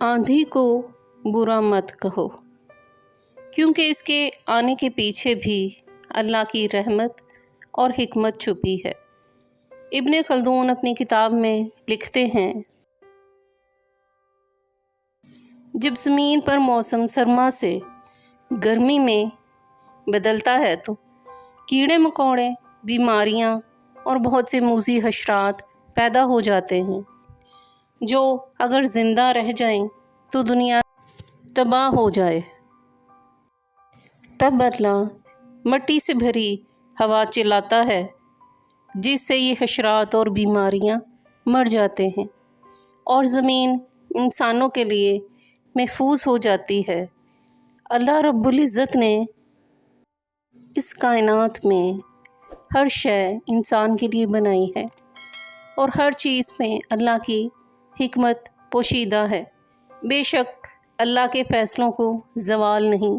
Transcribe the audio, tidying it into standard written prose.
आंधी को बुरा मत कहो, क्योंकि इसके आने के पीछे भी अल्लाह की रहमत और हिकमत छुपी है। इब्न खल्दून अपनी किताब में लिखते हैं, जब ज़मीन पर मौसम सरमा से गर्मी में बदलता है तो कीड़े मकोड़े, बीमारियां और बहुत से मूज़ी हशरात पैदा हो जाते हैं, जो अगर ज़िंदा रह जाएं तो दुनिया तबाह हो जाए। तब अल्लाह मिट्टी से भरी हवा चलाता है, जिससे ये हशरात और बीमारियां मर जाते हैं और ज़मीन इंसानों के लिए महफूज हो जाती है। अल्लाह रब्बुल इज़्ज़त ने इस कायनात में हर शय इंसान के लिए बनाई है और हर चीज़ में अल्लाह की हिकमत पोशीदा है। बेशक अल्लाह के फ़ैसलों को ज़वाल नहीं,